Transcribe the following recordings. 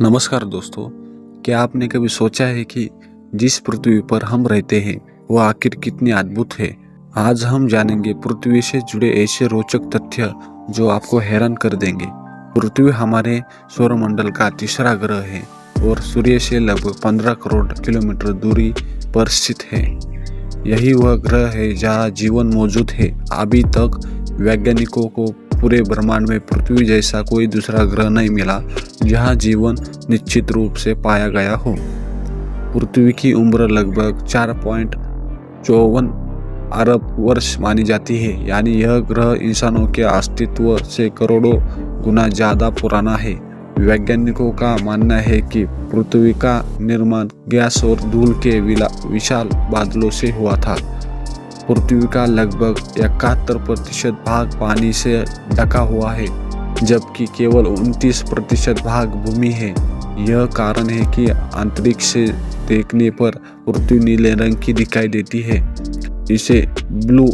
नमस्कार दोस्तों, क्या आपने कभी सोचा है कि जिस पृथ्वी पर हम रहते हैं वो आखिर कितनी अद्भुत है। आज हम जानेंगे पृथ्वी से जुड़े ऐसे रोचक तथ्य जो आपको हैरान कर देंगे। पृथ्वी हमारे सौरमंडल का तीसरा ग्रह है और सूर्य से लगभग 15 करोड़ किलोमीटर दूरी पर स्थित है। यही वह ग्रह है जहाँ जीवन मौजूद है। अभी तक वैज्ञानिकों को पूरे ब्रह्मांड में पृथ्वी जैसा कोई दूसरा ग्रह नहीं मिला जहां जीवन निश्चित रूप से पाया गया हो। पृथ्वी की उम्र लगभग 4.54 अरब वर्ष मानी जाती है, यानी यह ग्रह इंसानों के अस्तित्व से करोड़ों गुना ज्यादा पुराना है। वैज्ञानिकों का मानना है कि पृथ्वी का निर्माण गैस और धूल के विशाल बादलों से हुआ था। पृथ्वी का लगभग 71% भाग पानी से ढका हुआ है, जबकि केवल 29% भाग भूमि है। यह कारण है कि अंतरिक्ष से देखने पर पृथ्वी नीले रंग की दिखाई देती है। इसे ब्लू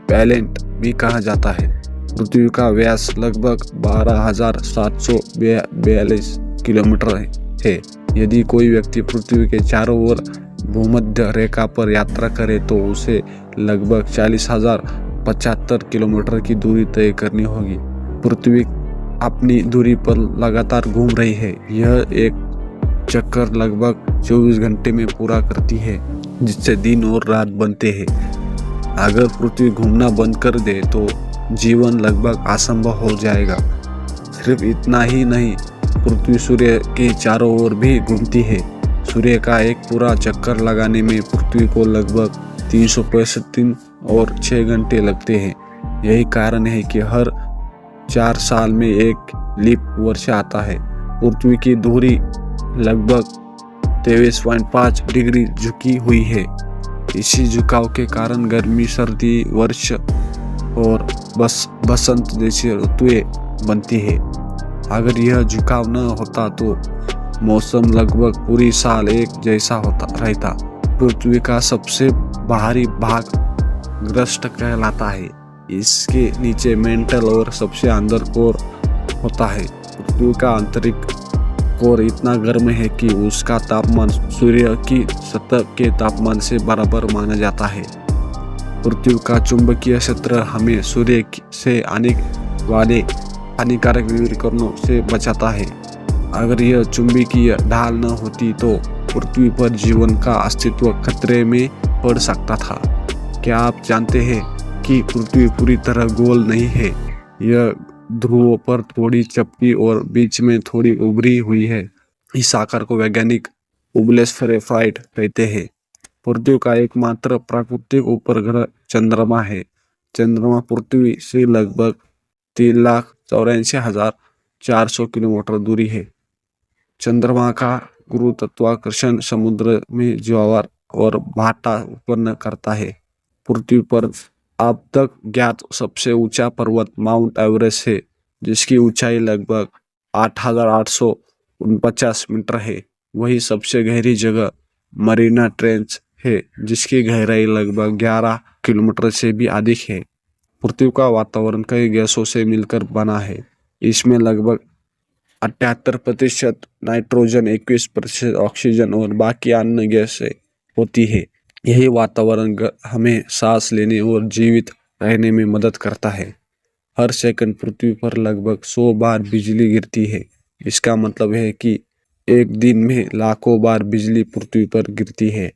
प्लैनेट भी कहा जाता है। पृथ्वी का व्यास लगभग 12,742 किलोमीटर है। यदि कोई व्यक्ति पृथ्वी के चारों ओर भूमध्य रेखा पर यात्रा करे तो उसे लगभग 40,075 किलोमीटर की दूरी तय करनी होगी। पृथ्वी अपनी दूरी पर लगातार घूम रही है। यह एक चक्कर लगभग 24 घंटे में पूरा करती है, जिससे दिन और रात बनते हैं। अगर पृथ्वी घूमना बंद कर दे तो जीवन लगभग असंभव हो जाएगा। सिर्फ इतना ही नहीं, पृथ्वी सूर्य के चारों ओर भी घूमती है। सूर्य का एक पूरा चक्कर लगाने में पृथ्वी को लगभग 365 दिन और 6 घंटे लगते हैं। यही कारण है कि हर 4 साल में एक लीप वर्ष आता है। पृथ्वी की धुरी लगभग 23.5 डिग्री झुकी हुई है। इसी झुकाव के कारण गर्मी, सर्दी, वर्ष और बसंत जैसी ऋतुएं बनती है। अगर यह झुकाव न होता तो मौसम लगभग पूरी साल एक जैसा होता रहता। पृथ्वी का सबसे बाहरी भाग ग्रस्ट कहलाता है। इसके नीचे मेंटल और सबसे अंदर कोर होता है। पृथ्वी का आंतरिक कोर इतना गर्म है कि उसका तापमान सूर्य की सतह के तापमान से बराबर माना जाता है। पृथ्वी का चुंबकीय क्षेत्र हमें सूर्य से आने वाले हानिकारक विकिरणों से बचाता है। अगर यह चुंबकीय ढाल न होती तो पृथ्वी पर जीवन का अस्तित्व खतरे में पड़ सकता था। क्या आप जानते हैं कि पृथ्वी पूरी तरह गोल नहीं है? यह ध्रुवों पर थोड़ी चपटी और बीच में थोड़ी उभरी हुई है। इस आकार को वैज्ञानिक उबले स्फेरिकॉइड कहते हैं। पृथ्वी का एकमात्र प्राकृतिक उपग्रह चंद्रमा है। चंद्रमा पृथ्वी से लगभग 3,84,400 किलोमीटर दूरी है। चंद्रमा का गुरुत्वाकर्षण समुद्र में ज्वार और भाटा उत्पन्न करता है। पृथ्वी पर अब तक ज्ञात सबसे ऊंचा पर्वत माउंट एवरेस्ट है, जिसकी ऊंचाई लगभग 8,849 मीटर है। वही सबसे गहरी जगह मरीना ट्रेंच है, जिसकी गहराई लगभग 11 किलोमीटर से भी अधिक है। पृथ्वी का वातावरण कई गैसों से मिलकर बना है। इसमें लगभग 78% नाइट्रोजन, 21% ऑक्सीजन और बाकी अन्य गैसें होती है। यही वातावरण हमें सांस लेने और जीवित रहने में मदद करता है। हर सेकंड पृथ्वी पर लगभग 100 बार बिजली गिरती है। इसका मतलब है कि एक दिन में लाखों बार बिजली पृथ्वी पर गिरती है।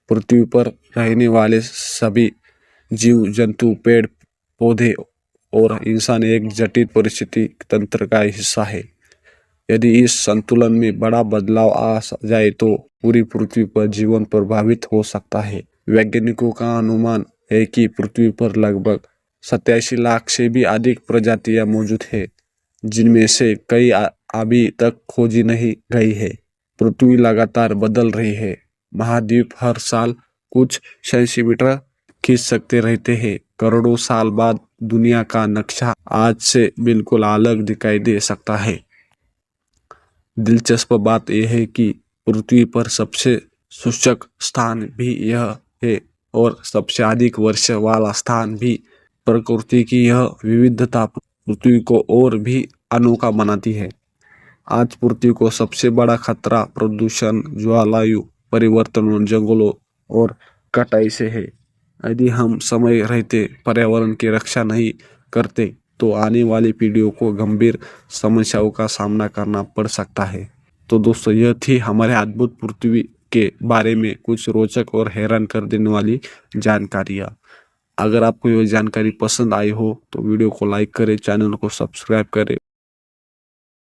पृथ्वी पर रहने वाले सभी जीव जंतु, पेड़ पौधे और इंसान एक जटिल परिस्थिति तंत्र का हिस्सा है। यदि इस संतुलन में बड़ा बदलाव आ जाए तो पूरी पृथ्वी पर जीवन प्रभावित हो सकता है। वैज्ञानिकों का अनुमान है कि पृथ्वी पर लगभग 87 लाख से भी अधिक प्रजातियां मौजूद है, जिनमें से कई अभी तक खोजी नहीं गई है। पृथ्वी लगातार बदल रही है। महाद्वीप हर साल कुछ सेंटीमीटर खींच सकते रहते हैं। करोड़ों साल बाद दुनिया का नक्शा आज से बिल्कुल अलग दिखाई दे सकता है। दिलचस्प बात यह है कि पृथ्वी पर सबसे शुष्क स्थान भी यह है और सबसे अधिक वर्षा वाला स्थान भी। प्रकृति की यह विविधता पृथ्वी को और भी अनोखा बनाती है। आज पृथ्वी को सबसे बड़ा खतरा प्रदूषण, जलवायु परिवर्तन और जंगलों और कटाई से है। यदि हम समय रहते पर्यावरण की रक्षा नहीं करते तो आने वाली पीढ़ियों को गंभीर समस्याओं का सामना करना पड़ सकता है। तो दोस्तों, यह थी हमारे अद्भुत पृथ्वी के बारे में कुछ रोचक और हैरान कर देने वाली जानकारियाँ। अगर आपको यह जानकारी पसंद आई हो तो वीडियो को लाइक करें, चैनल को सब्सक्राइब करें